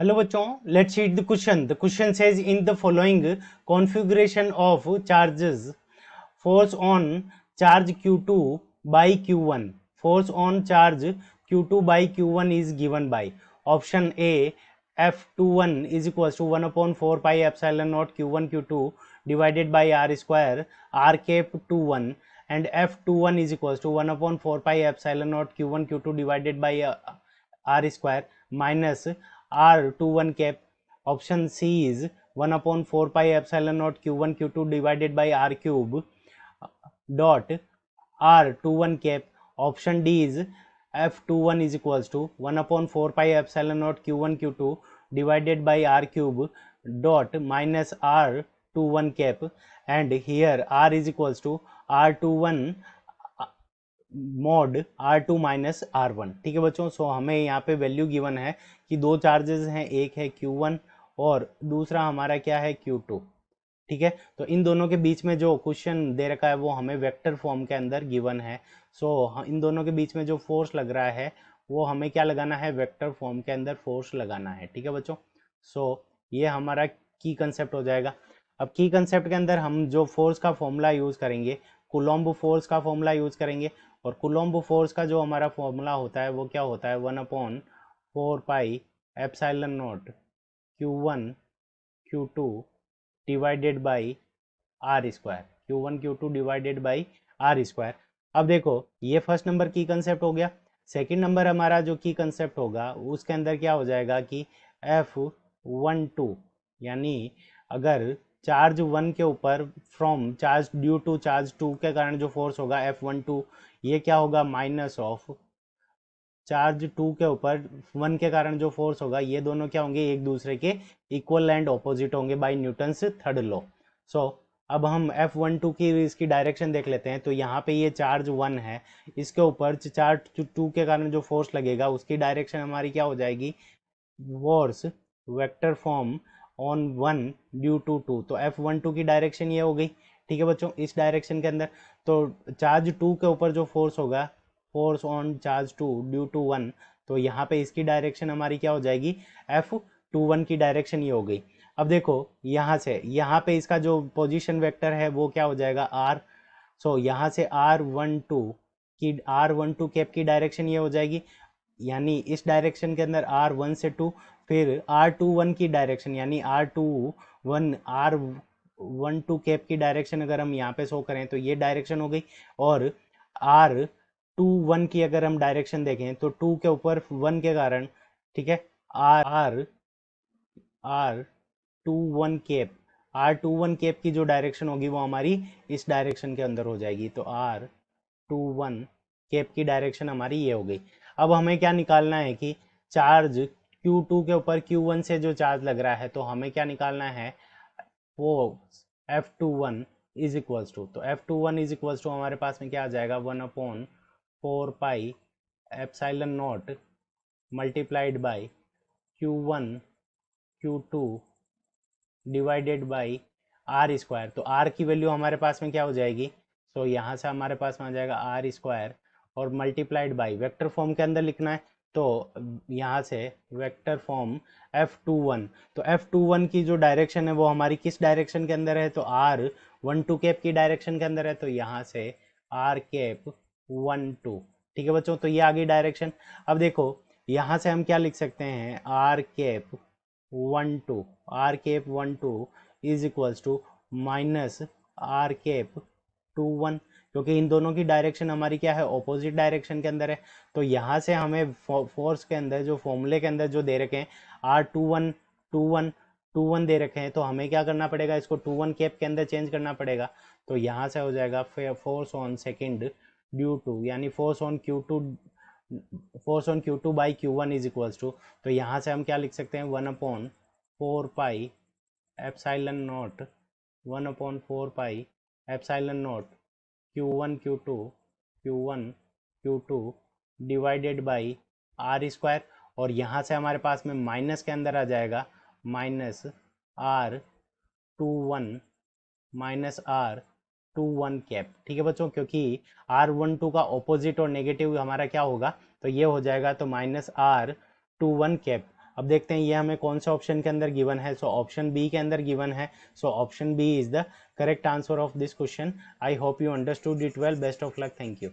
Hello बच्चों, let's read the question. The question says in the following configuration of charges, force on charge Q2 by Q1, force on charge Q2 by Q1 is given by option A F21 is equals to 1 upon 4 pi epsilon naught Q1 Q2 divided by R square R cap 21, and F21 is equals to 1 upon 4 pi epsilon naught Q1 Q2 divided by R square minus R21 cap. Option C is 1 upon 4 pi epsilon naught Q1 Q2 divided by R cube dot R21 cap. Option D is F21 is equals to 1 upon 4 pi epsilon naught Q1 Q2 divided by R cube dot minus R21 cap, and here R is equals to R21 mod R2 minus R1। ठीक है बच्चों, सो हमें यहाँ पे value given है कि दो charges हैं, एक है Q1 और दूसरा हमारा क्या है Q2। ठीक है, तो इन दोनों के बीच में जो क्वेश्चन दे रखा है वो हमें वेक्टर फॉर्म के अंदर गिवन है। सो इन दोनों के बीच में जो फोर्स लग रहा है वो हमें क्या लगाना है, वेक्टर फॉर्म के अंदर फोर्स लगाना है। ठीक है बच्चों, सो ये हमारा की कंसेप्ट हो जाएगा। अब की कंसेप्ट के अंदर हम जो फोर्स का फॉर्मूला यूज करेंगे, कुलॉम्ब फोर्स का फॉर्मूला यूज करेंगे, और कुलॉम्ब फोर्स का जो हमारा फॉर्मूला होता है वो क्या होता है, 1/4 pi epsilon naught Q1 Q2 divided by R square, Q1 Q2 divided by R square. अब देखो, ये फर्स्ट नंबर की कंसेप्ट हो गया। सेकंड नंबर हमारा जो की कंसेप्ट होगा उसके अंदर क्या हो जाएगा कि F12, यानी अगर चार्ज 1 के ऊपर from charge due to charge 2 के कारण जो फोर्स होगा F12, ये क्या होगा, माइनस ऑफ चार्ज 2 के ऊपर 1 के कारण जो फोर्स होगा, ये दोनों क्या होंगे, एक दूसरे के इक्वल एंड ऑपोजिट होंगे बाय न्यूटन्स थर्ड लॉ। सो अब हम F12 की इसकी डायरेक्शन देख लेते हैं। तो यहाँ पे ये चार्ज 1 है, इसके ऊपर चार्ज 2 के कारण जो फोर्स लगेगा उसकी डायरेक्शन हमारी क्या हो जाएगी, force vector form on 1 due to 2। तो F12 की डायरेक्शन ये हो गई। ठीक है बच्चों, इस डायरेक्शन के अंदर तो चार्ज 2 के ऊपर जो फोर्स होगा, force on charge 2 due to 1, तो यहाँ पे इसकी डायरेक्शन हमारी क्या हो जाएगी, F21 की डायरेक्शन ये हो गई। अब देखो, यहाँ से यहाँ पे इसका जो पोजीशन वेक्टर है वो क्या हो जाएगा, R। सो यहाँ से R12 कैप की डायरेक्शन ये हो जाएगी, यानी इस डायरेक्शन के अंदर R1 से 2, फिर R21 की डायरेक्शन यानी R12 कैप की डायरेक्शन अगर हम यहाँ पे शो करें तो ये डायरेक्शन हो गई। और R21 की अगर हम डायरेक्शन देखें तो 2 के ऊपर 1 के कारण, ठीक है, R R two one cap की जो डायरेक्शन होगी वो हमारी इस डायरेक्शन के अंदर हो जाएगी। तो R21 कैप की डायरेक्शन हमारी ये हो गई। अब हमें क्या निकालना है कि चार्ज Q2 के ऊपर Q1 से जो चार्ज लग रहा है, तो हमें क्या निकालना है, वो F21 इज इक्वल्स टू, तो F21 इज इक्वल्स टू हमारे पास में क्या आ जाएगा, 1/4 pi epsilon naught multiplied by Q1 Q2 divided by R square. तो आर की वैल्यू हमारे पास में क्या हो जाएगी, तो यहाँ से हमारे पास में आ जाएगा आर स्क्वायर और मल्टीप्लाइड बाई, वेक्टर फॉर्म के अंदर लिखना है तो यहाँ से वेक्टर फॉर्म F21। तो F21 की जो डायरेक्शन है वो हमारी किस डायरेक्शन के अंदर है, तो R12 कैप की डायरेक्शन के अंदर है, तो यहाँ से R कैप 12। ठीक है बच्चों, तो ये आ गई डायरेक्शन। अब देखो, यहाँ से हम क्या लिख सकते हैं, R cap 12, R cap 12 is equals to minus R cap 21, क्योंकि इन दोनों की डायरेक्शन हमारी क्या है, ऑपोजिट डायरेक्शन के अंदर है। तो यहाँ से हमें फोर्स के अंदर जो फॉर्मूले के अंदर जो दे रखे हैं R21 दे रखे हैं, तो हमें क्या करना पड़ेगा, इसको 21 कैप के अंदर चेंज करना पड़ेगा। तो यहाँ से हो जाएगा force on second due to, यानी force on Q2 by Q1 is equals to, तो यहाँ से हम क्या लिख सकते हैं, 1/4 pi epsilon naught 1/4 pi epsilon naught Q1 Q2 divided by R square. और यहाँ से हमारे पास में माइनस के अंदर आ जाएगा माइनस R21 ठीक है बच्चों, क्योंकि R12 का ऑपोजिट और नेगेटिव हमारा क्या होगा, तो ये हो जाएगा, तो -R21। अब देखते हैं ये हमें कौन सा ऑप्शन के अंदर गिवन है। सो ऑप्शन बी के अंदर गिवन है। So option B is the correct answer of this question. I hope you understood it well. Best of luck. Thank you.